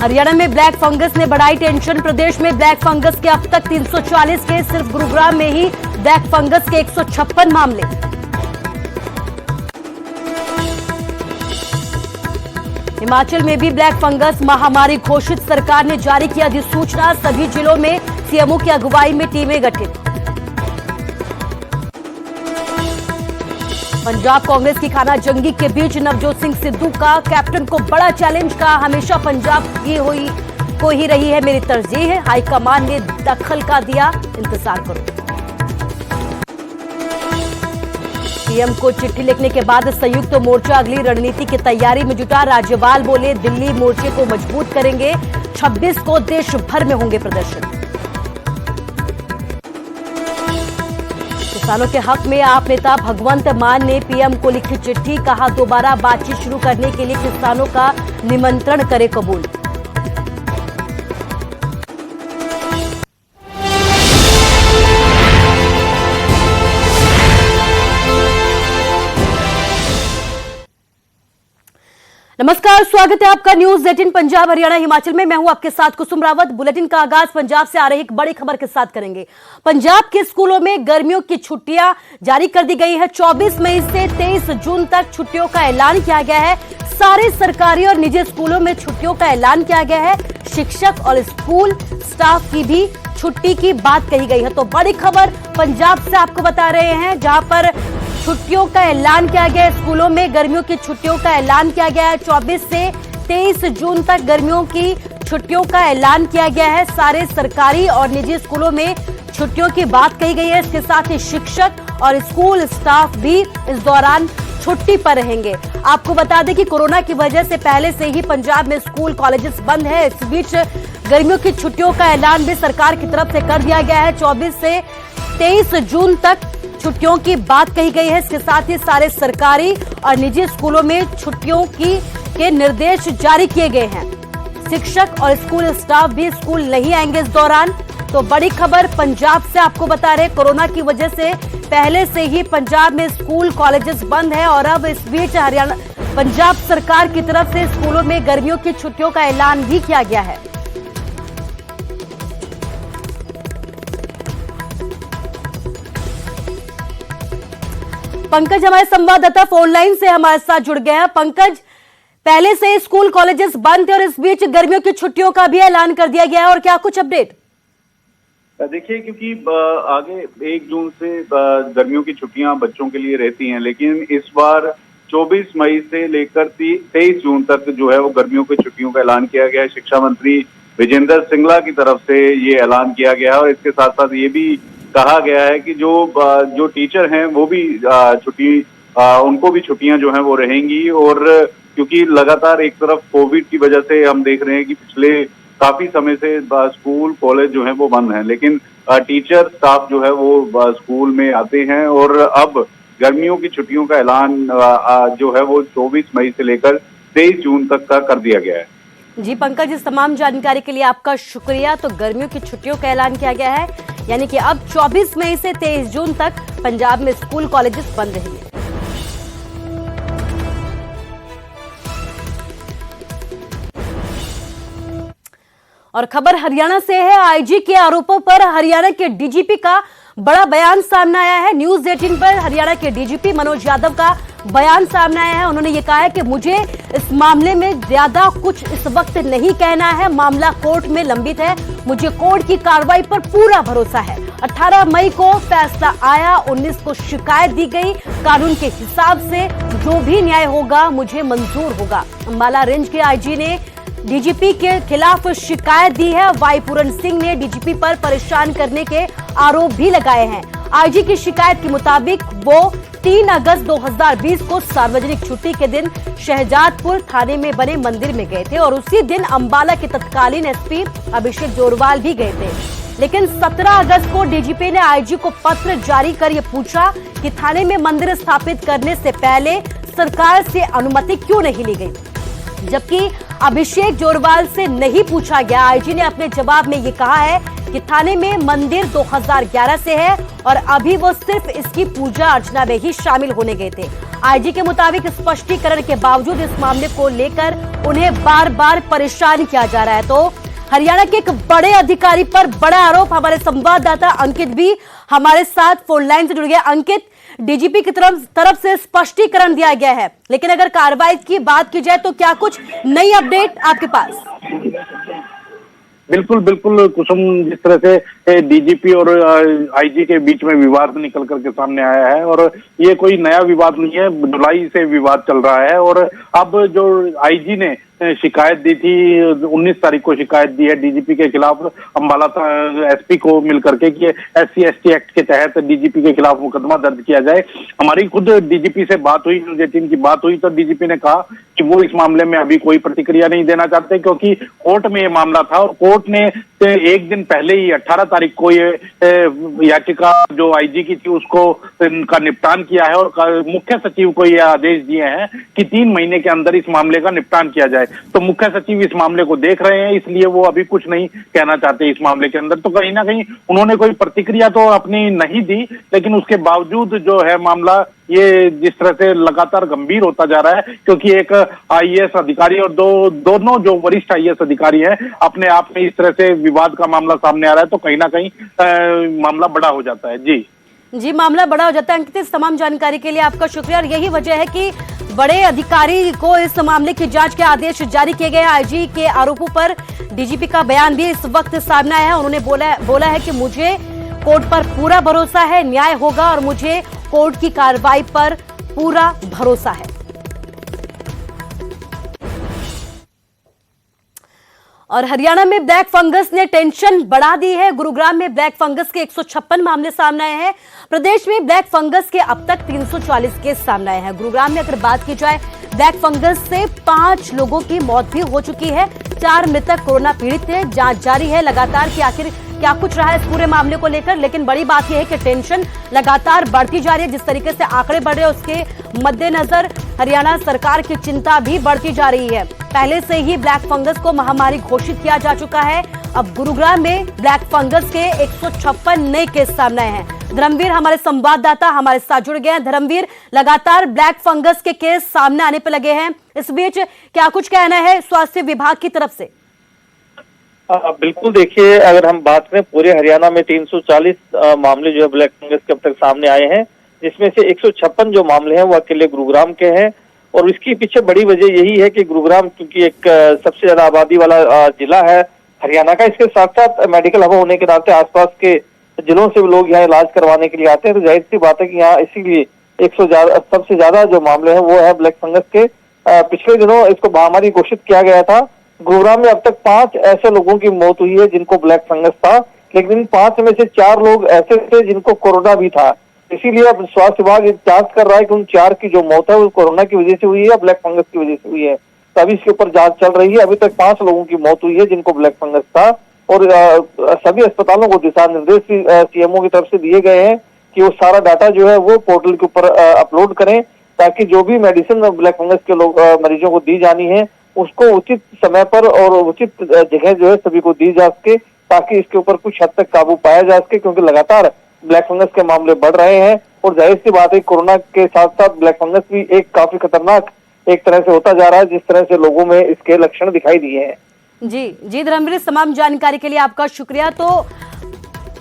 हरियाणा में black fungus ने बढ़ाई टेंशन। प्रदेश में ब्लैक फंगस के अब तक 340 केस, सिर्फ गुरुग्राम में ही ब्लैक फंगस के 156 मामले। हिमाचल में भी ब्लैक फंगस महामारी घोषित, सरकार ने जारी किया अधिसूचना। सभी जिलों में सीएमओ की अगुवाई में टीमें गठित। पंजाब कांग्रेस की खाना जंगी के बीच नवजोत सिंह सिद्धू का कैप्टन को बड़ा चैलेंज, कहा हमेशा पंजाब की को ही रही है मेरी तरजीह है, हाईकमान ने दखल का दिया इंतजार करो। सीएम को चिट्ठी लिखने के बाद संयुक्त मोर्चा अगली रणनीति की तैयारी में जुटा। राज्यपाल बोले दिल्ली मोर्चे को मजबूत करेंगे, 26 को देश भर में होंगे प्रदर्शन। किसानों के हक में आप नेता भगवंत मान ने पीएम को लिखी चिट्ठी, कहा दोबारा बातचीत शुरू करने के लिए किसानों का निमंत्रण करे कबूल। नमस्कार, स्वागत है आपका न्यूज 18 पंजाब हरियाणा हिमाचल में। मैं हूं आपके साथ कुसुम रावत। बुलेटिन का आगाज पंजाब से आ रही एक बड़ी खबर के साथ करेंगे। पंजाब के स्कूलों में गर्मियों की छुट्टियां जारी कर दी गई है। 24 मई से 23 जून तक छुट्टियों का ऐलान किया गया है। सारे सरकारी और निजी स्कूलों में छुट्टियों का ऐलान किया गया है। शिक्षक और स्कूल स्टाफ की भी छुट्टी की बात कही गई है। तो बड़ी खबर पंजाब से आपको बता रहे हैं, जहां पर छुट्टियों का ऐलान किया गया है। स्कूलों में गर्मियों की छुट्टियों का ऐलान किया गया है। 24 से 23 जून तक गर्मियों की छुट्टियों का ऐलान किया गया है। सारे सरकारी और निजी स्कूलों में छुट्टियों की बात कही गई है। इसके साथ ही शिक्षक और स्कूल स्टाफ भी इस दौरान छुट्टी पर रहेंगे। आपको बता दें कि कोरोना की वजह से पहले से ही पंजाब में स्कूल कॉलेजेस बंद है। इस बीच गर्मियों की छुट्टियों का ऐलान भी सरकार की तरफ से कर दिया गया है। 24 से 23 जून तक छुट्टियों की बात कही गई है। इसके साथ ही सारे सरकारी और निजी स्कूलों में छुट्टियों के निर्देश जारी किए गए हैं। शिक्षक और स्कूल स्टाफ भी स्कूल नहीं आएंगे इस दौरान। तो बड़ी खबर पंजाब से आपको बता रहे, कोरोना की वजह से पहले से ही पंजाब में स्कूल कॉलेजेस बंद है और अब इस बीच हरियाणा पंजाब सरकार की तरफ से स्कूलों में गर्मियों की छुट्टियों का ऐलान भी किया गया है। पंकज हमारे संवाददाता फोन लाइन से हमारे साथ जुड़ गए हैं। पंकज, पहले से स्कूल कॉलेजेस बंद थे और इस बीच गर्मियों की छुट्टियों का भी ऐलान कर दिया गया है, और क्या कुछ अपडेट? देखिए, क्योंकि आगे 1 जून से गर्मियों की छुट्टियां बच्चों के लिए रहती हैं, लेकिन इस बार 24 मई से लेकर 23 जून तक जो है वो गर्मियों की छुट्टियों का ऐलान किया गया है। शिक्षा मंत्री विजेंद्र सिंगला की तरफ से ये ऐलान किया गया है और इसके साथ साथ ये भी कहा गया है कि जो टीचर हैं वो भी उनको भी छुट्टियां जो हैं वो रहेंगी। और क्योंकि लगातार एक तरफ कोविड की वजह से हम देख रहे हैं कि पिछले काफी समय से स्कूल कॉलेज जो है वो बंद हैं, लेकिन टीचर स्टाफ जो है वो स्कूल में आते हैं। और अब गर्मियों की छुट्टियों का ऐलान जो है वो 24 मई से लेकर 23 जून तक का कर दिया गया है। जी पंकज, इस तमाम जानकारी के लिए आपका शुक्रिया। तो गर्मियों की छुट्टियों का ऐलान किया गया है, यानी कि अब 24 मई से 23 जून तक पंजाब में स्कूल कॉलेजेस बंद रहेंगे। और खबर हरियाणा से है। आईजी के आरोपों पर हरियाणा के डीजीपी का बड़ा बयान सामने आया है। न्यूज 18 पर हरियाणा के डीजीपी मनोज यादव का बयान सामने आया है। उन्होंने ये कहा है कि मुझे इस मामले में ज्यादा कुछ इस वक्त नहीं कहना है, मामला कोर्ट में लंबित है, मुझे कोर्ट की कार्रवाई पर पूरा भरोसा है। 18 मई को फैसला आया, 19 को शिकायत दी गई, कानून के हिसाब से जो भी न्याय होगा मुझे मंजूर होगा। अंबाला रेंज के आईजी ने डीजीपी के खिलाफ शिकायत दी है। वाई पूरन सिंह ने डीजीपी पर परेशान करने के आरोप भी लगाए हैं। आईजी की शिकायत के मुताबिक वो 3 अगस्त 2020 को सार्वजनिक छुट्टी के दिन शहजादपुर थाने में बने मंदिर में गए थे और उसी दिन अंबाला के तत्कालीन एसपी अभिषेक जोरवाल भी गए थे। लेकिन 17 अगस्त को डीजीपी ने आईजी को पत्र जारी कर यह पूछा कि थाने में मंदिर स्थापित करने से पहले सरकार से अनुमति क्यों नहीं ली गई, जबकि अभिषेक जोरवाल से नहीं पूछा गया। आईजी ने अपने जवाब में ये कहा है कि थाने में मंदिर 2011 से है और अभी वो सिर्फ इसकी पूजा अर्चना में ही शामिल होने गए थे। आईजी के मुताबिक स्पष्टीकरण के बावजूद इस मामले को लेकर उन्हें बार बार परेशान किया जा रहा है। तो हरियाणा के एक बड़े अधिकारी पर बड़ा आरोप। हमारे संवाददाता अंकित भी हमारे साथ फोन लाइन से जुड़ गया। अंकित, डीजीपी की तरफ से स्पष्टीकरण दिया गया है, लेकिन अगर कार्रवाई की बात की जाए तो क्या कुछ नई अपडेट आपके पास? बिल्कुल बिल्कुल कुसुम, जिस तरह से डीजीपी और आईजी के बीच में विवाद निकल करके सामने आया है, और ये कोई नया विवाद नहीं है, जुलाई से विवाद चल रहा है। और अब जो आईजी ने शिकायत दी थी, 19 तारीख को शिकायत दी है डीजीपी के खिलाफ अंबाला एसपी को मिलकर के कि SC/ST एक्ट के तहत डीजीपी के खिलाफ मुकदमा दर्ज किया जाए। हमारी खुद डीजीपी से बात हुई, न्यूज़ 18 की बात हुई, तो डीजीपी ने कहा कि वो इस मामले में अभी कोई प्रतिक्रिया नहीं देना चाहते, क्योंकि कोर्ट में ये मामला था और कोर्ट ने एक दिन पहले ही 18 तारीख को ये याचिका जो आईजी की थी उसको का निपटान किया है, और मुख्य सचिव को ये आदेश दिए हैं कि 3 महीने के अंदर इस मामले का निपटान किया जाए। तो मुख्य सचिव इस मामले को देख रहे हैं, इसलिए वो अभी कुछ नहीं कहना चाहते इस मामले के अंदर। तो कहीं ना कहीं उन्होंने कोई प्रतिक्रिया तो अपनी नहीं दी, लेकिन उसके बावजूद जो है मामला ये जिस तरह से लगातार गंभीर होता जा रहा है, क्योंकि एक IAS अधिकारी और दोनों जो वरिष्ठ IAS अधिकारी हैं अपने आप में इस तरह से विवाद का मामला सामने आ रहा है, तो कहीं ना कहीं मामला बड़ा हो जाता है। जी, मामला बड़ा हो जाता है। अंकित, इस तमाम जानकारी के लिए आपका शुक्रिया। और यही वजह है कि बड़े अधिकारी को इस मामले की जांच के आदेश जारी किए गए हैं। आईजी के आरोपों पर डीजीपी का बयान भी इस वक्त सामने आया है। उन्होंने बोला है कि मुझे कोर्ट पर पूरा भरोसा है, न्याय होगा और मुझे कोर्ट की कार्रवाई पर पूरा भरोसा है। और हरियाणा में ब्लैक फंगस ने टेंशन बढ़ा दी है। गुरुग्राम में ब्लैक फंगस के 156 मामले सामने आए हैं। प्रदेश में ब्लैक फंगस के अब तक 340 केस सामने आए हैं। गुरुग्राम में अगर बात की जाए, ब्लैक फंगस से 5 लोगों की मौत भी हो चुकी है। 4 मृतक कोरोना पीड़ित हैं। जांच जारी है लगातार कि आखिर क्या कुछ रहा है इस पूरे मामले को लेकर। लेकिन बड़ी बात यह है कि टेंशन लगातार बढ़ती जा रही है। जिस तरीके से आंकड़े बढ़ रहे हैं उसके मद्देनजर हरियाणा सरकार की चिंता भी बढ़ती जा रही है। पहले से ही ब्लैक फंगस को महामारी घोषित किया जा चुका है। अब गुरुग्राम में ब्लैक फंगस के 156 नए केस सामने आए हैं। धर्मवीर हमारे संवाददाता हमारे साथ जुड़ गए हैं। धर्मवीर, लगातार ब्लैक फंगस के केस सामने आने पर लगे हैं, इस बीच क्या कुछ कहना है स्वास्थ्य विभाग की तरफ से? बिल्कुल, देखिए, अगर हम बात करें पूरे हरियाणा में 340 मामले जो है ब्लैक फंगस के अब तक सामने आए हैं, जिसमें से 156 जो मामले हैं वो अकेले गुरुग्राम के हैं। और इसके पीछे बड़ी वजह यही है कि गुरुग्राम क्योंकि एक सबसे ज्यादा आबादी वाला जिला है हरियाणा का, इसके साथ साथ मेडिकल हब होने के नाते आसपास के जिलों से लोग यहाँ इलाज करवाने के लिए आते हैं। तो जाहिर सी बात है कि यहाँ इसीलिए सबसे ज्यादा जो मामले हैं वो है ब्लैक फंगस के। पिछले दिनों इसको महामारी घोषित किया गया था। गुरुग्राम में अब तक 5 ऐसे लोगों की मौत हुई है जिनको ब्लैक फंगस था, लेकिन इन 5 में से 4 लोग ऐसे थे जिनको कोरोना भी था। इसीलिए अब स्वास्थ्य विभाग जांच कर रहा है कि उन 4 की जो मौत है वो कोरोना की वजह से हुई है या ब्लैक फंगस की वजह से हुई है। तो अभी इसके ऊपर जांच चल रही है। अभी तक 5 लोगों की मौत हुई है जिनको ब्लैक फंगस था। और सभी अस्पतालों को दिशा निर्देश भी CMO की तरफ से दिए गए हैं कि वो सारा डाटा जो है वो पोर्टल के ऊपर अपलोड करें, ताकि जो भी मेडिसिन ब्लैक फंगस के मरीजों को दी जानी है उसको उचित समय पर और उचित जगह जो है सभी को दी जा सके, ताकि इसके ऊपर कुछ हद तक काबू पाया जा सके। क्योंकि लगातार ब्लैक फंगस के मामले बढ़ रहे हैं और जाहिर सी बात है कोरोना के साथ साथ ब्लैक फंगस भी एक काफी खतरनाक एक तरह से होता जा रहा है, जिस तरह से लोगों में इसके लक्षण दिखाई दिए हैं। जी धर्मवीर, तमाम जानकारी के लिए आपका शुक्रिया। तो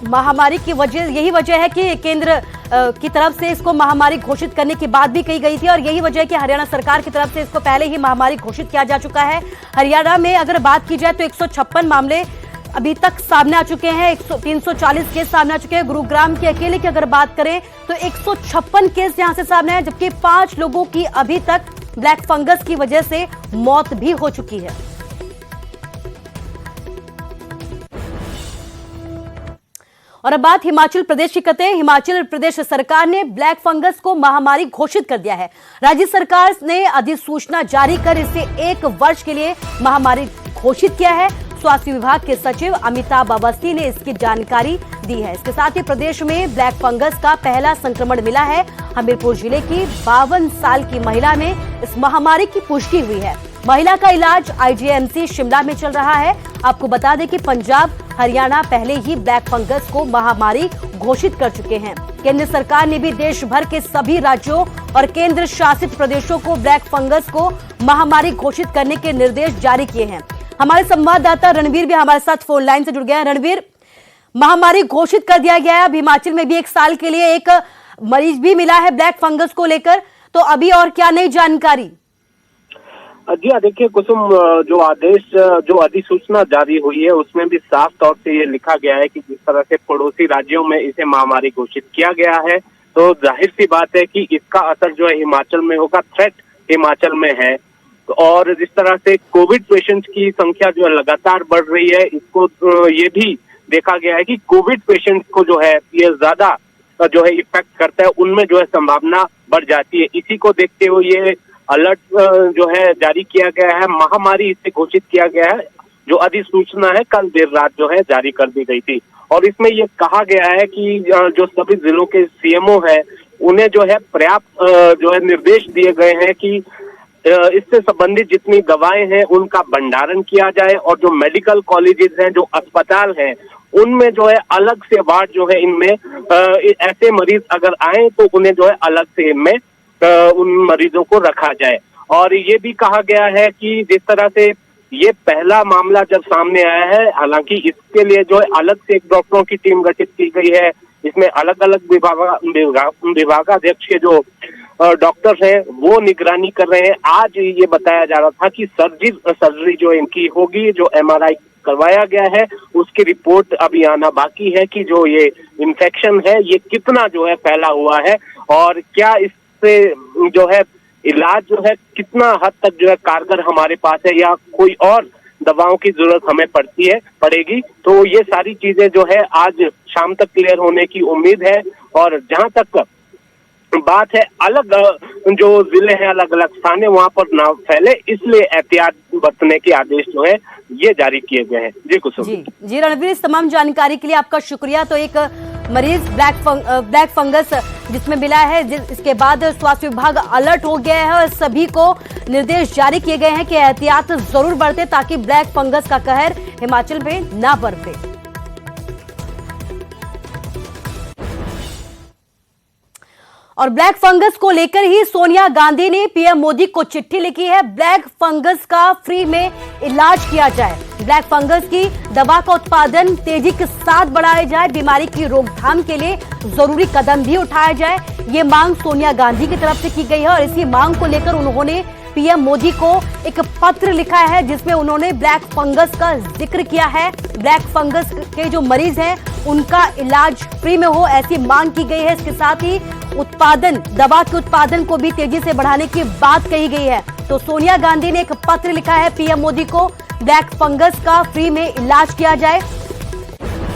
महामारी की यही वजह है कि केंद्र की तरफ से इसको महामारी घोषित करने की बात भी कही गई थी, और यही वजह है कि हरियाणा सरकार की तरफ से इसको पहले ही महामारी घोषित किया जा चुका है। हरियाणा में अगर बात की जाए तो 156 मामले अभी तक सामने आ चुके हैं। 340 केस सामने आ चुके हैं। गुरुग्राम के अकेले की अगर बात करें तो 156 केस यहां से सामने आए, जबकि 5 लोगों की अभी तक ब्लैक फंगस की वजह से मौत भी हो चुकी है। और अब बात हिमाचल प्रदेश की करते हैं। हिमाचल प्रदेश सरकार ने ब्लैक फंगस को महामारी घोषित कर दिया है। राज्य सरकार ने अधिसूचना जारी कर इसे 1 वर्ष के लिए महामारी घोषित किया है। स्वास्थ्य विभाग के सचिव अमिताभ अवस्थी ने इसकी जानकारी दी है। इसके साथ ही प्रदेश में ब्लैक फंगस का पहला संक्रमण मिला है। हमीरपुर जिले की 52 साल की महिला में इस महामारी की पुष्टि हुई है। महिला का इलाज आईजीएमसी शिमला में चल रहा है। आपको बता दें कि पंजाब, हरियाणा पहले ही ब्लैक फंगस को महामारी घोषित कर चुके हैं। केंद्र सरकार ने भी देश भर के सभी राज्यों और केंद्र शासित प्रदेशों को ब्लैक फंगस को महामारी घोषित करने के निर्देश जारी किए हैं। हमारे संवाददाता रणवीर भी हमारे साथ फोन लाइन से जुड़ गया है। रणवीर, महामारी घोषित कर दिया गया है। अब हिमाचल में भी 1 साल के लिए एक मरीज भी मिला है ब्लैक फंगस को लेकर, तो अभी और क्या नई जानकारी? जी हाँ, देखिए कुसुम, जो अधिसूचना जारी हुई है उसमें भी साफ तौर से ये लिखा गया है कि जिस तरह से पड़ोसी राज्यों में इसे महामारी घोषित किया गया है, तो जाहिर सी बात है कि इसका असर जो है हिमाचल में होगा। थ्रेट हिमाचल में है, और जिस तरह से कोविड पेशेंट्स की संख्या जो है लगातार बढ़ रही है, इसको ये भी देखा गया है कि कोविड पेशेंट्स को जो है ये ज्यादा जो है इफेक्ट करता है, उनमें जो है संभावना बढ़ जाती है। इसी को देखते हुए ये अलर्ट जो है जारी किया गया है, महामारी इसे घोषित किया गया है। जो अधिसूचना है कल देर रात जो है जारी कर दी गई थी, और इसमें ये कहा गया है कि जो सभी जिलों के सीएमओ है उन्हें जो है पर्याप्त जो है निर्देश दिए गए हैं कि इससे संबंधित जितनी दवाएं हैं उनका भंडारण किया जाए, और जो मेडिकल कॉलेजेस हैं, जो अस्पताल हैं, उनमें जो है अलग से वार्ड जो है इनमें ऐसे मरीज अगर आए तो उन्हें जो है अलग से इनमें उन मरीजों को रखा जाए। और ये भी कहा गया है कि जिस तरह से ये पहला मामला जब सामने आया है, हालांकि इसके लिए जो है अलग से एक डॉक्टरों की टीम गठित की गई है। इसमें अलग अलग विभागाध्यक्ष के जो डॉक्टर्स हैं वो निगरानी कर रहे हैं। आज ये बताया जा रहा था कि सर्जरी जो इनकी होगी, जो एमआरआई करवाया गया है उसकी रिपोर्ट अभी आना बाकी है कि जो ये इन्फेक्शन है ये कितना जो है फैला हुआ है, और क्या इससे जो है इलाज जो है कितना हद तक जो है कारगर हमारे पास है, या कोई और दवाओं की जरूरत हमें पड़ेगी। तो ये सारी चीजें जो है आज शाम तक क्लियर होने की उम्मीद है। और जहां तक बात है अलग जो जिले हैं, अलग अलग स्थान है, वहां पर ना फैले इसलिए एहतियात बरतने के आदेश जो है ये जारी किए गए हैं। जी कुसुम। जी रणवीर, इस तमाम जानकारी के लिए आपका शुक्रिया। तो एक मरीज ब्लैक फंगस जिसमें मिला है, इसके बाद स्वास्थ्य विभाग अलर्ट हो गया है और सभी को निर्देश जारी किए गए हैं कि एहतियात जरूर बरते ताकि ब्लैक फंगस का कहर हिमाचल में ना बरते। और ब्लैक फंगस को लेकर ही सोनिया गांधी ने पीएम मोदी को चिट्ठी लिखी है। ब्लैक फंगस का फ्री में इलाज किया जाए, ब्लैक फंगस की दवा का उत्पादन तेजी के साथ बढ़ाया जाए, बीमारी की रोकथाम के लिए जरूरी कदम भी उठाया जाए। ये मांग सोनिया गांधी की तरफ से की गई है और इसी मांग को लेकर उन्होंने पीएम मोदी को एक पत्र लिखा है जिसमें उन्होंने ब्लैक फंगस का जिक्र किया है। ब्लैक फंगस के जो मरीज हैं उनका इलाज फ्री में हो, ऐसी मांग की गई है। इसके साथ ही दवा के उत्पादन को भी तेजी से बढ़ाने की बात कही गई है। तो सोनिया गांधी ने एक पत्र लिखा है पीएम मोदी को, ब्लैक फंगस का फ्री में इलाज किया जाए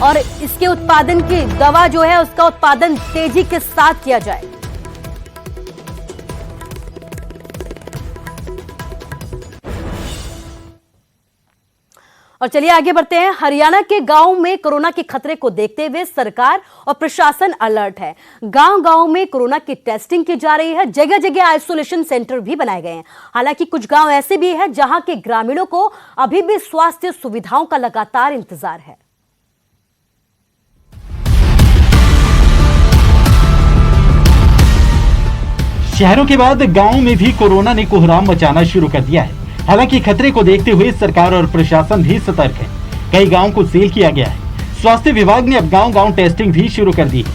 और इसके उत्पादन की दवा जो है उसका उत्पादन तेजी के साथ किया जाए। और चलिए आगे बढ़ते हैं। हरियाणा के गांव में कोरोना के खतरे को देखते हुए सरकार और प्रशासन अलर्ट है। गांव-गांव में कोरोना की टेस्टिंग की जा रही है, जगह जगह आइसोलेशन सेंटर भी बनाए गए हैं। हालांकि कुछ गांव ऐसे भी हैं जहां के ग्रामीणों को अभी भी स्वास्थ्य सुविधाओं का लगातार इंतजार है। शहरों के बाद गांव में भी कोरोना ने कोहराम मचाना शुरू कर दिया है। हालांकि खतरे को देखते हुए सरकार और प्रशासन भी सतर्क है। कई गांवों को सील किया गया है। स्वास्थ्य विभाग ने अब गांव-गांव टेस्टिंग भी शुरू कर दी है।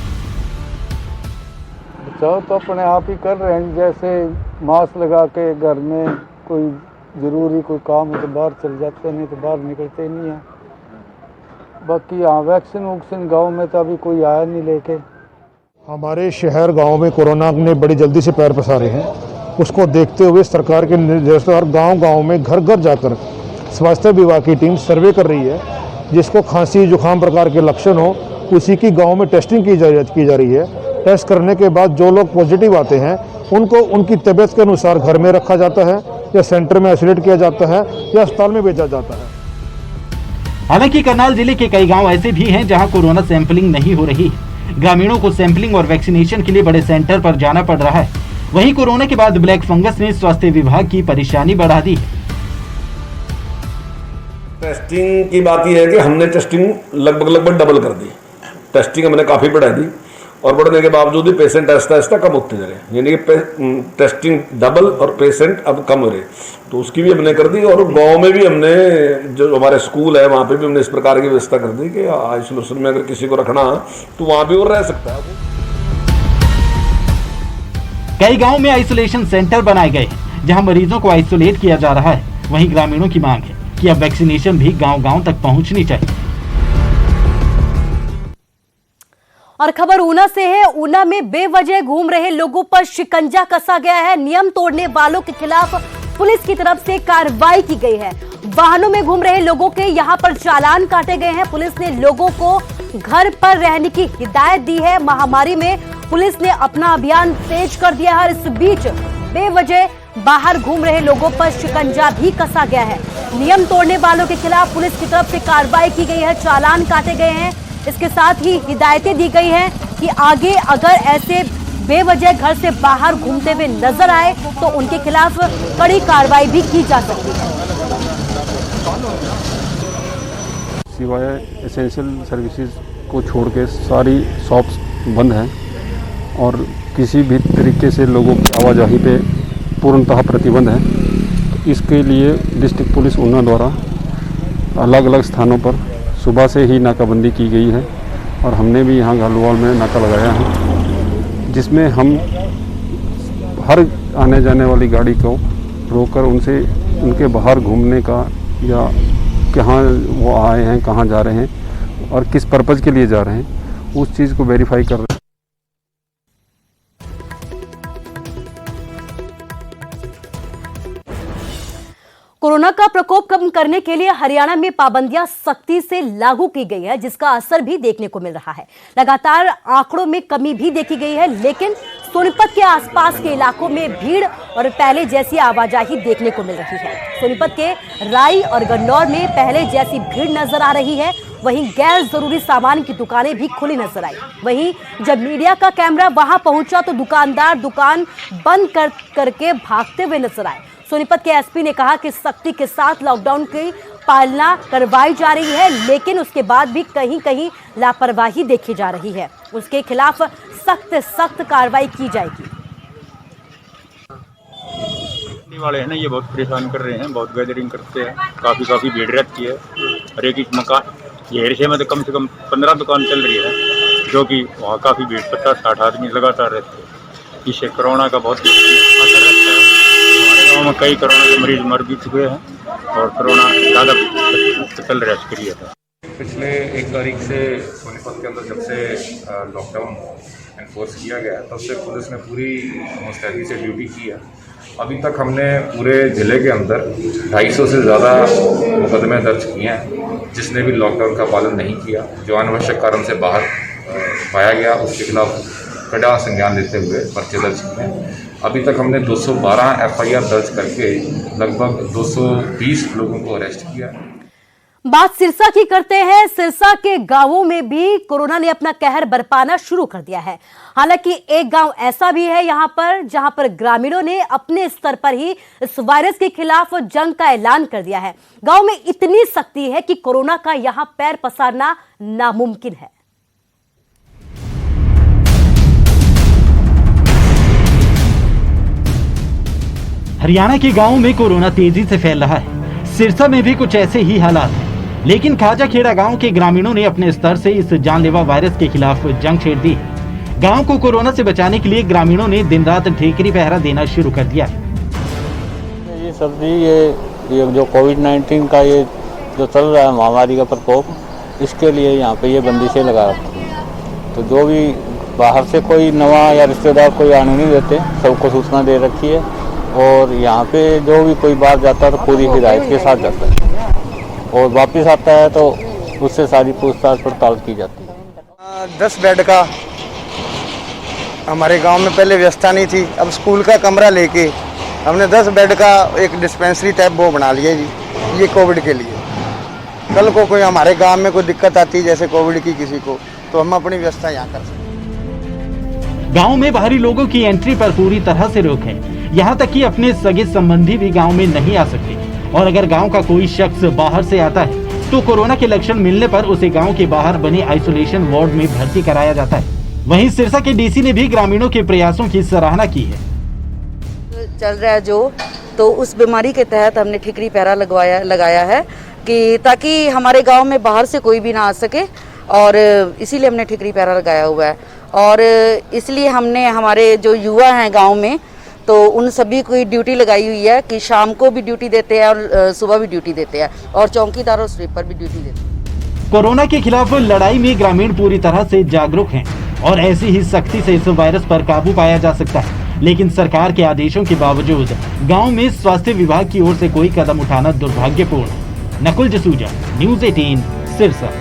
बचाव तो अपने आप ही कर रहे हैं, जैसे मास्क लगा के घर में कोई जरूरी कोई काम हो तो बाहर चल जाते हैं, नहीं तो बाहर निकलते नहीं है। बाकी हाँ, वैक्सीन गाँव में तो अभी कोई आया नहीं लेके। हमारे शहर गांव में कोरोना ने बड़ी जल्दी से पैर पसारे हैं। उसको देखते हुए सरकार के निर्देशानुसार गांव-गांव में घर घर जाकर स्वास्थ्य विभाग की टीम सर्वे कर रही है। जिसको खांसी जुकाम प्रकार के लक्षण हो उसी की गांव में टेस्टिंग की जा रही है। टेस्ट करने के बाद जो लोग पॉजिटिव आते हैं उनको उनकी तबीयत के अनुसार घर में रखा जाता है या सेंटर में आइसोलेट किया जाता है या अस्पताल में भेजा जाता है। हालांकि करनाल जिले के कई गाँव ऐसे भी हैं जहाँ कोरोना सैंपलिंग नहीं हो रही है। ग्रामीणों को सैंपलिंग और वैक्सीनेशन के लिए बड़े सेंटर पर जाना पड़ रहा है। वहीं कोरोना के बाद ब्लैक फंगस ने स्वास्थ्य विभाग की परेशानी बढ़ा दी है। टेस्टिंग की बात यह है कि हमने टेस्टिंग लगभग डबल कर दी। टेस्टिंग हमने काफ़ी बढ़ा दी और बढ़ने के बावजूद भी पेशेंट आहिस्ता आहिस्ता कम होते जा रहे हैं, यानी कि टेस्टिंग डबल और पेशेंट अब कम हो रहे, तो उसकी भी हमने कर दी। और गांव में भी हमने, जो हमारे स्कूल है वहाँ पे भी हमने इस प्रकार की व्यवस्था कर दी कि आइसोलेशन में अगर किसी को रखना तो वहाँ भी वो रह सकता है। कई गाँव में आइसोलेशन सेंटर बनाए गए हैं जहाँ मरीजों को आइसोलेट किया जा रहा है। वहीं ग्रामीणों की मांग है कि अब वैक्सीनेशन भी गांव-गांव तक पहुंचनी चाहिए। और खबर ऊना से है। ऊना में बेवजह घूम रहे लोगों पर शिकंजा कसा गया है। नियम तोड़ने वालों के खिलाफ पुलिस की तरफ से कार्रवाई की गई है। वाहनों में घूम रहे लोगों के यहां पर चालान काटे गए हैं। पुलिस ने लोगों को घर पर रहने की हिदायत दी है। महामारी में पुलिस ने अपना अभियान तेज कर दिया है। इस बीच बेवजह बाहर घूम रहे लोगों पर शिकंजा भी कसा गया है। नियम तोड़ने वालों के खिलाफ पुलिस की तरफ से कार्रवाई की गई है, चालान काटे गए हैं। इसके साथ ही हिदायतें दी गई हैं कि आगे अगर ऐसे बेवजह घर से बाहर घूमते हुए नजर आए तो उनके खिलाफ कड़ी कार्रवाई भी की जा सकती है। सिवाय एसेंशियल सर्विसेज को छोड़ के सारी शॉप्स बंद हैं और किसी भी तरीके से लोगों की आवाजाही पे पूर्णतः प्रतिबंध है। तो इसके लिए डिस्ट्रिक्ट पुलिस ऊना द्वारा अलग अलग स्थानों पर सुबह से ही नाकाबंदी की गई है और हमने भी यहाँ घालूवाल में नाका लगाया है, जिसमें हम हर आने जाने वाली गाड़ी को रोककर उनसे उनके बाहर घूमने का या कहाँ वो आए हैं, कहाँ जा रहे हैं और किस पर्पज़ के लिए जा रहे हैं, उस चीज़ को वेरीफाई कर रहे हैं। कोरोना का प्रकोप कम करने के लिए हरियाणा में पाबंदियां सख्ती से लागू की गई है, जिसका असर भी देखने को मिल रहा है। लगातार आंकड़ों में कमी भी देखी गई है, लेकिन सोनीपत के आसपास के इलाकों में भीड़ और पहले जैसी आवाजाही देखने को मिल रही है। सोनीपत के राई और गन्नौर में पहले जैसी भीड़ नजर आ रही है। वहीं गैर जरूरी सामान की दुकानें भी खुली नजर आई। वहीं जब मीडिया का कैमरा वहां पहुंचा तो दुकानदार दुकान बंद करके भागते हुए नजर आए। सोनीपत के एसपी ने कहा कि सख्ती के साथ लॉकडाउन की पालना करवाई जा रही है, लेकिन उसके बाद भी कहीं कहीं लापरवाही देखी जा रही है। उसके खिलाफ सख्त कार्रवाई की जाएगी। वाले हैं ना, ये बहुत परेशान कर रहे हैं, बहुत गैदरिंग करते हैं, काफ़ी भीड़ रहती है। हर एक मकान ये एरिया में तो कम से कम 15 दुकान चल रही है, जो कि वहाँ काफ़ी भीड़ 50-60 आदमी लगातार रहते हैं। इससे कोरोना का बहुत असर रहता है। हमारे गाँव में कई कोरोना के मरीज मर भी चुके हैं और कोरोना ज़्यादा चल रहा है इसके लिए। पिछले 1 तारीख से सोनीपत के अंदर जब से लॉकडाउन एनफोर्स किया गया तब से पुलिस ने पूरी मुस्तैदी से ड्यूटी की है। अभी तक हमने पूरे ज़िले के अंदर 250 से ज़्यादा मुकदमे दर्ज किए हैं। जिसने भी लॉकडाउन का पालन नहीं किया, जो अनावश्यक कारण से बाहर पाया गया, उसके खिलाफ कड़ा संज्ञान लेते हुए पर्चे दर्ज किए हैं। अभी तक हमने 212 FIR दर्ज करके लगभग 220 लोगों को अरेस्ट किया। बात सिरसा की करते हैं। सिरसा के गांवों में भी कोरोना ने अपना कहर बरपाना शुरू कर दिया है। हालांकि एक गांव ऐसा भी है यहां पर जहां पर ग्रामीणों ने अपने स्तर पर ही इस वायरस के खिलाफ जंग का ऐलान कर दिया है। गांव में इतनी सख्ती है कि कोरोना का यहां पैर पसारना नामुमकिन है। हरियाणा के गांवों में कोरोना तेजी से फैल रहा है। सिरसा में भी कुछ ऐसे ही हालात हैं, लेकिन खाजाखेड़ा गांव के ग्रामीणों ने अपने स्तर से इस जानलेवा वायरस के खिलाफ जंग छेड़ दी है। गांव को कोरोना से बचाने के लिए ग्रामीणों ने दिन रात ठेकरी पहरा देना शुरू कर दिया है। ये सब्जी ये जो कोविड-19 का ये जो चल रहा है महामारी का प्रकोप, इसके लिए यहाँ पे ये बंदिशें लगा रखी है। तो जो भी बाहर से कोई नवा या रिश्तेदार कोई आने नहीं देते, सबको सूचना दे रखी है। और यहाँ पे जो भी कोई बाहर जाता है तो पूरी हिदायत के साथ जाता है और वापस आता है तो उससे सारी पूछताछ पड़ताल की जाती है। 10 बेड का हमारे गांव में पहले व्यवस्था नहीं थी। अब स्कूल का कमरा लेके हमने 10 बेड का एक डिस्पेंसरी टाइप वो बना लिया जी, ये कोविड के लिए। कल को कोई हमारे गांव में कोई दिक्कत आती है जैसे कोविड की किसी को, तो हम अपनी व्यवस्था यहाँ कर सकते हैं। गाँव में बाहरी लोगों की एंट्री पर पूरी तरह से रोक है। यहाँ तक कि अपने सगे संबंधी भी गांव में नहीं आ सकते। और अगर गांव का कोई शख्स बाहर से आता है तो कोरोना के लक्षण मिलने पर उसे गांव के बाहर बने आइसोलेशन वार्ड में भर्ती कराया जाता है। वहीं सिरसा के डीसी ने भी ग्रामीणों के प्रयासों की सराहना की है। चल रहा है तो उस बीमारी के तहत हमने ठिकरी पैरा लगाया है कि ताकि हमारे गांव में बाहर से कोई भी ना आ सके, और इसीलिए हमने ठिकरी पैरा लगाया हुआ है। और इसलिए हमने हमारे जो युवा हैं गांव में, तो उन सभी को ड्यूटी लगाई हुई है कि शाम को भी ड्यूटी देते हैं और सुबह भी ड्यूटी देते हैं, और चौकीदार और स्वीपर भी ड्यूटी देते हैं। कोरोना के खिलाफ लड़ाई में ग्रामीण पूरी तरह से जागरूक हैं और ऐसी ही सख्ती से इस वायरस पर काबू पाया जा सकता है। लेकिन सरकार के आदेशों के बावजूद गांव में स्वास्थ्य विभाग की ओर से कोई कदम उठाना दुर्भाग्यपूर्ण। नकुल जसूजा, न्यूज़ 18, सिरसा।